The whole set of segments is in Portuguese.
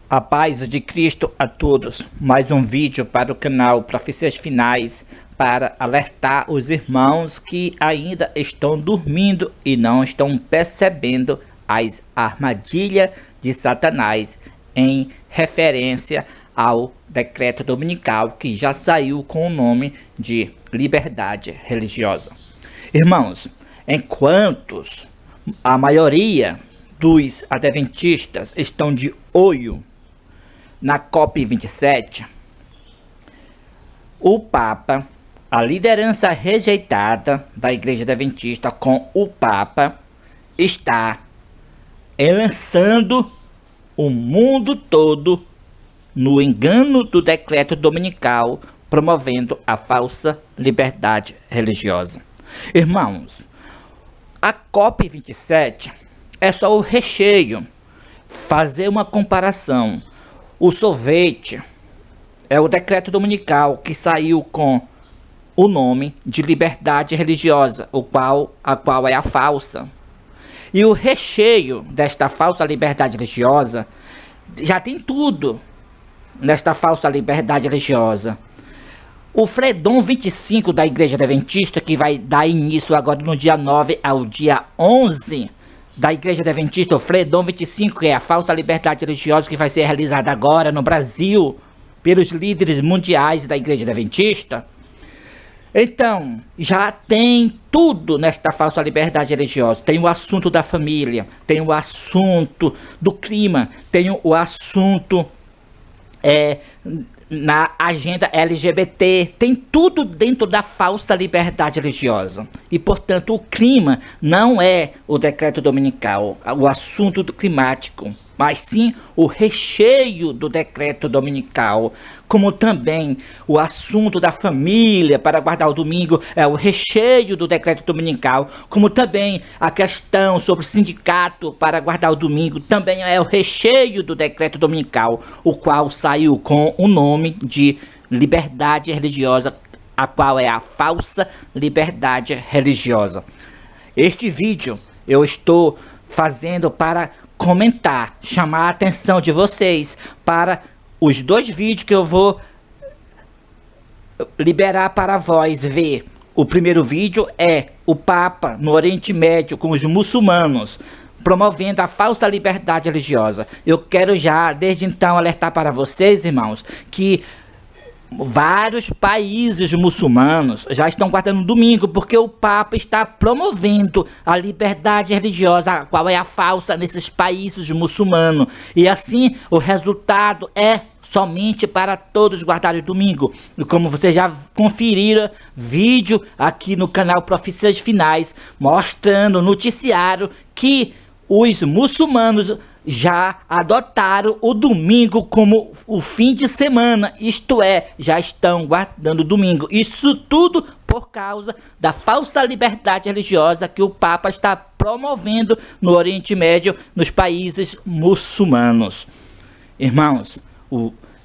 A paz de Cristo a todos. Mais um vídeo para o canal Profecias Finais para alertar os irmãos que ainda estão dormindo e não estão percebendo as armadilhas de Satanás em referência ao decreto dominical que já saiu com o nome de liberdade religiosa. Irmãos, enquanto a maioria dos adventistas estão de olho na COP27, o Papa, a liderança rejeitada da Igreja Adventista com o Papa, está lançando o mundo todo no engano do decreto dominical, promovendo a falsa liberdade religiosa. Irmãos, a COP27 é só o recheio. Fazer uma comparação. O sorvete é o decreto dominical que saiu com o nome de liberdade religiosa, a qual é a falsa. E o recheio desta falsa liberdade religiosa já tem tudo nesta falsa liberdade religiosa. O Fredon 25 da Igreja Adventista, que vai dar início agora no dia 9 ao dia 11 da Igreja Adventista, o Fredon 25, que é a falsa liberdade religiosa que vai ser realizada agora no Brasil pelos líderes mundiais da Igreja Adventista. Então, já tem tudo nesta falsa liberdade religiosa. Tem o assunto da família, tem o assunto do clima, tem o assunto na agenda LGBT, tem tudo dentro da falsa liberdade religiosa. E, portanto, o clima não é o decreto dominical, o assunto do climático, mas sim o recheio do decreto dominical, como também o assunto da família para guardar o domingo é o recheio do decreto dominical, como também a questão sobre o sindicato para guardar o domingo também é o recheio do decreto dominical, o qual saiu com o nome de liberdade religiosa, a qual é a falsa liberdade religiosa. Este vídeo eu estou fazendo para comentar, chamar a atenção de vocês para os dois vídeos que eu vou liberar para vós ver. O primeiro vídeo é o Papa no Oriente Médio com os muçulmanos, promovendo a falsa liberdade religiosa. Eu quero já, desde então, alertar para vocês, irmãos, que vários países muçulmanos já estão guardando domingo porque o Papa está promovendo a liberdade religiosa, a qual é a falsa nesses países muçulmanos. E assim o resultado é somente para todos guardarem domingo. E como vocês já conferiram vídeo aqui no canal Profecias Finais, mostrando no noticiário que os muçulmanos já adotaram o domingo como o fim de semana, isto é, já estão guardando domingo. Isso tudo por causa da falsa liberdade religiosa que o Papa está promovendo no Oriente Médio, nos países muçulmanos. Irmãos,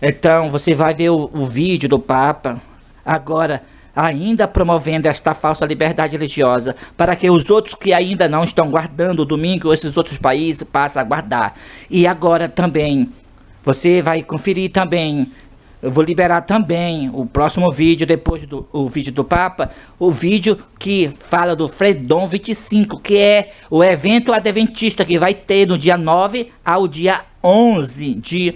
então você vai ver o vídeo do Papa agora, ainda promovendo esta falsa liberdade religiosa, para que os outros que ainda não estão guardando o domingo, esses outros países passem a guardar. E agora também, você vai conferir também, eu vou liberar também o próximo vídeo, depois do vídeo do Papa, o vídeo que fala do Fredon 25, que é o evento adventista que vai ter no dia 9 ao dia 11 de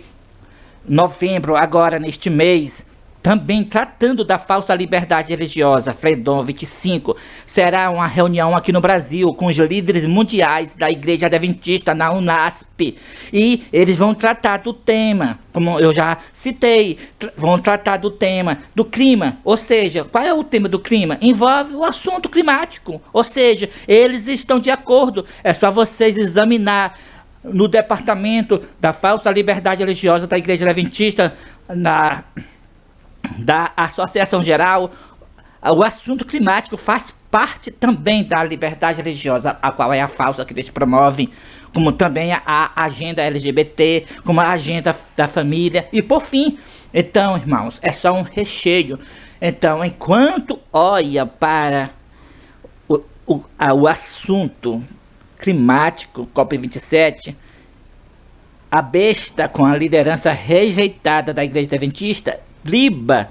novembro, agora neste mês. Também tratando da falsa liberdade religiosa, Fredon 25, será uma reunião aqui no Brasil com os líderes mundiais da Igreja Adventista na UNASP. E eles vão tratar do tema, como eu já citei, vão tratar do tema do clima. Ou seja, qual é o tema do clima? Envolve o assunto climático. Ou seja, eles estão de acordo. É só vocês examinar no departamento da falsa liberdade religiosa da Igreja Adventista, da Associação Geral, o assunto climático faz parte também da liberdade religiosa, a qual é a falsa que eles promovem, como também a agenda LGBT, como a agenda da família, e por fim, então, irmãos, é só um recheio. Então, enquanto olha para o assunto climático, COP27, A besta, com a liderança rejeitada da Igreja Adventista, driba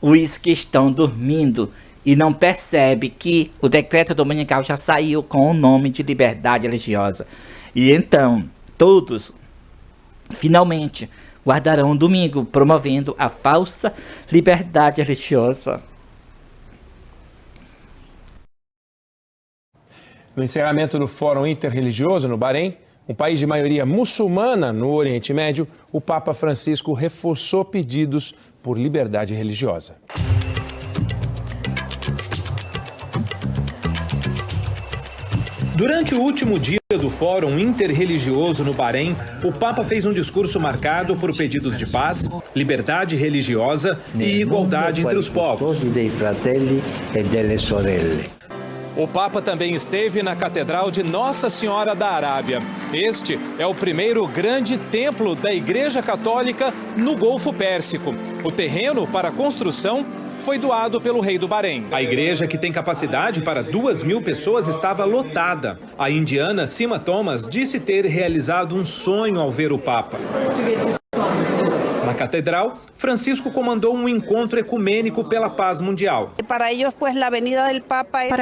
os que estão dormindo e não percebe que o decreto dominical já saiu com o nome de liberdade religiosa. E então, todos, finalmente, guardarão o domingo, promovendo a falsa liberdade religiosa. No encerramento do Fórum Interreligioso no Bahrein, um país de maioria muçulmana no Oriente Médio, o Papa Francisco reforçou pedidos por liberdade religiosa. Durante o último dia do Fórum Interreligioso no Bahrein, o Papa fez um discurso marcado por pedidos de paz, liberdade religiosa e igualdade entre os povos. O Papa também esteve na Catedral de Nossa Senhora da Arábia. Este é o primeiro grande templo da Igreja Católica no Golfo Pérsico. O terreno para a construção foi doado pelo rei do Bahrein. A igreja, que tem capacidade para 2.000 pessoas, estava lotada. A indiana Sima Thomas disse ter realizado um sonho ao ver o Papa. Na catedral, Francisco comandou um encontro ecumênico pela paz mundial. Para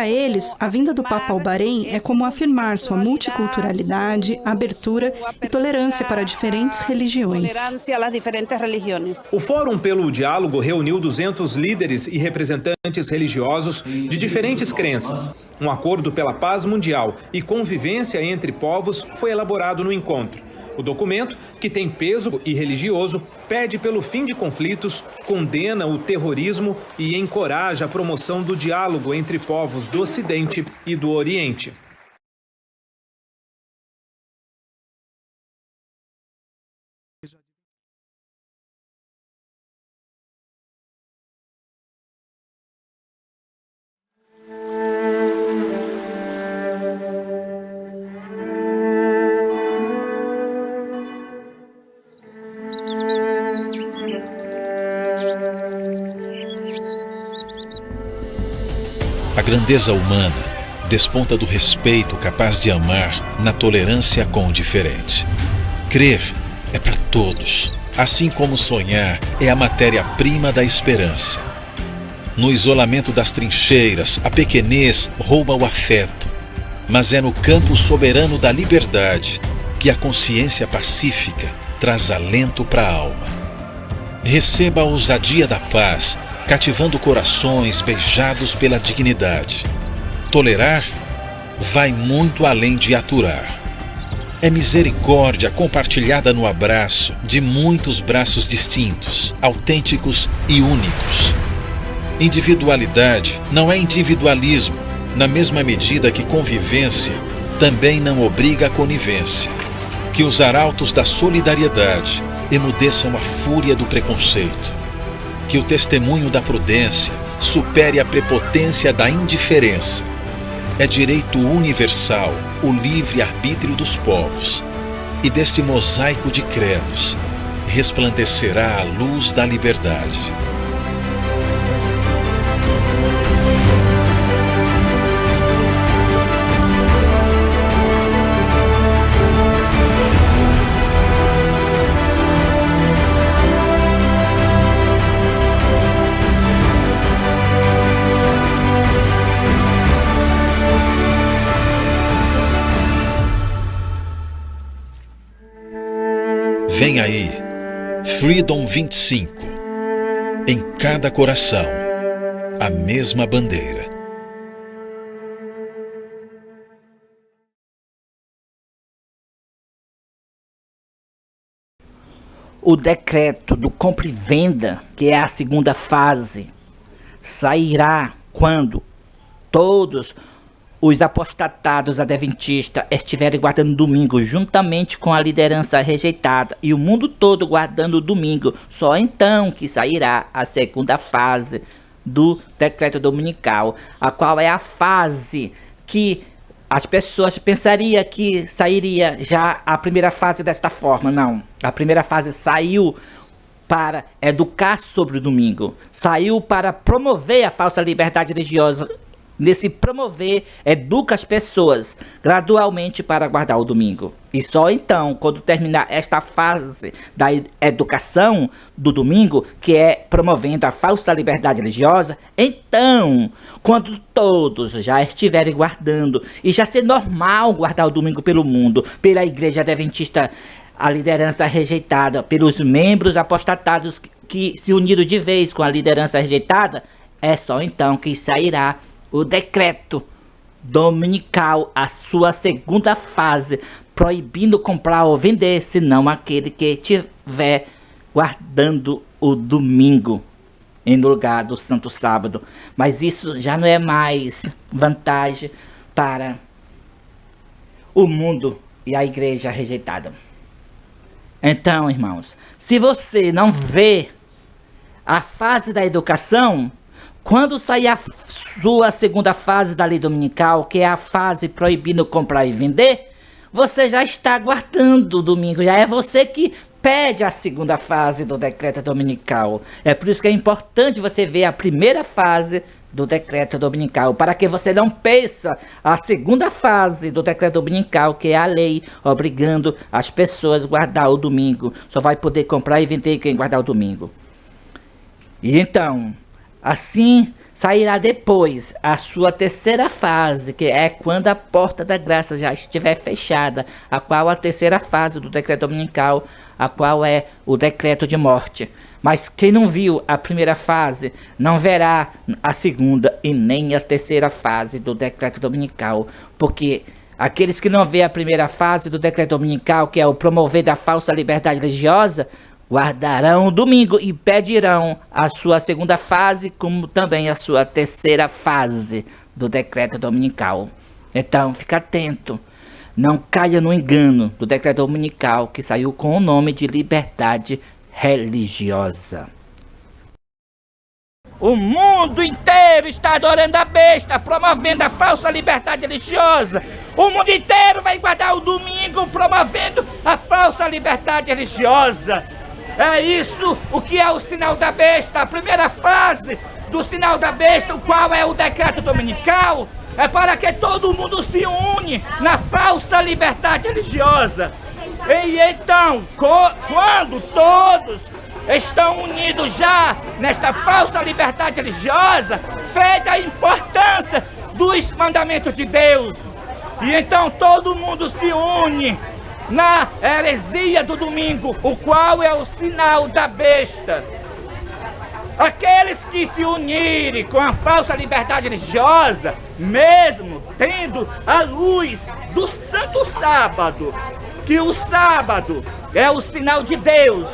eles, a vinda do Papa ao Bahrein é como afirmar sua multiculturalidade, abertura e tolerância para diferentes religiões. O Fórum pelo Diálogo reuniu 200 líderes e representantes religiosos de diferentes crenças. Um acordo pela paz mundial e convivência entre povos foi elaborado no encontro. O documento, que tem peso e religioso, pede pelo fim de conflitos, condena o terrorismo e encoraja a promoção do diálogo entre povos do Ocidente e do Oriente. A grandeza humana desponta do respeito capaz de amar na tolerância com o diferente. Crer é para todos, assim como sonhar é a matéria-prima da esperança. No isolamento das trincheiras, a pequenez rouba o afeto, mas é no campo soberano da liberdade que a consciência pacífica traz alento para a alma. Receba a ousadia da paz, cativando corações beijados pela dignidade. Tolerar vai muito além de aturar. É misericórdia compartilhada no abraço de muitos braços distintos, autênticos e únicos. Individualidade não é individualismo, na mesma medida que convivência também não obriga a conivência. Que os arautos da solidariedade emudeçam a fúria do preconceito. Que o testemunho da prudência supere a prepotência da indiferença. É direito universal o livre-arbítrio dos povos. E deste mosaico de credos resplandecerá a luz da liberdade. Vem aí, Freedom 25. Em cada coração, a mesma bandeira. O decreto do compra e venda, que é a segunda fase, sairá quando todos os apostatados adventistas estiverem guardando domingo juntamente com a liderança rejeitada e o mundo todo guardando o domingo. Só então que sairá a segunda fase do decreto dominical, a qual é a fase que as pessoas pensariam que sairia já a primeira fase desta forma. Não, a primeira fase saiu para educar sobre o domingo, saiu para promover a falsa liberdade religiosa nesse promover, educa as pessoas gradualmente para guardar o domingo. E só então, quando terminar esta fase da educação do domingo, que é promovendo a falsa liberdade religiosa, então, quando todos já estiverem guardando, e já ser normal guardar o domingo pelo mundo, pela Igreja Adventista, a liderança rejeitada, pelos membros apostatados que se uniram de vez com a liderança rejeitada, é só então que sairá o decreto dominical, a sua segunda fase, proibindo comprar ou vender, senão aquele que estiver guardando o domingo em lugar do Santo Sábado. Mas isso já não é mais vantagem para o mundo e a igreja rejeitada. Então, irmãos, se você não vê a fase da educação, quando sair a sua segunda fase da lei dominical, que é a fase proibindo comprar e vender, você já está guardando o domingo, já é você que pede a segunda fase do decreto dominical. É por isso que é importante você ver a primeira fase do decreto dominical, para que você não peça a segunda fase do decreto dominical, que é a lei obrigando as pessoas a guardar o domingo. Só vai poder comprar e vender quem guardar o domingo. E então, assim sairá depois a sua terceira fase, que é quando a porta da graça já estiver fechada, a qual a terceira fase do decreto dominical, a qual é o decreto de morte. Mas quem não viu a primeira fase, não verá a segunda e nem a terceira fase do decreto dominical, porque aqueles que não vê a primeira fase do decreto dominical, que é o promover da falsa liberdade religiosa, guardarão o domingo e pedirão a sua segunda fase, como também a sua terceira fase do decreto dominical. Então, fica atento. Não caia no engano do decreto dominical que saiu com o nome de liberdade religiosa. O mundo inteiro está adorando a besta, promovendo a falsa liberdade religiosa. O mundo inteiro vai guardar o domingo, promovendo a falsa liberdade religiosa. É isso o que é o sinal da besta. A primeira fase do sinal da besta, o qual é o decreto dominical, é para que todo mundo se une na falsa liberdade religiosa. E então, quando todos estão unidos já nesta falsa liberdade religiosa, perde a importância dos mandamentos de Deus. E então todo mundo se une na heresia do domingo, o qual é o sinal da besta. Aqueles que se unirem com a falsa liberdade religiosa, mesmo tendo a luz do Santo Sábado, que o sábado é o sinal de Deus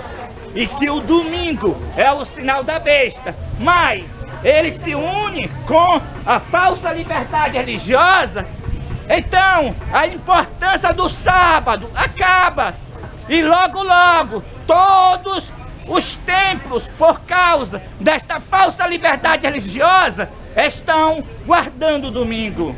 e que o domingo é o sinal da besta, mas ele se une com a falsa liberdade religiosa, então a importância do sábado acaba e logo logo todos os templos, por causa desta falsa liberdade religiosa, estão guardando o domingo.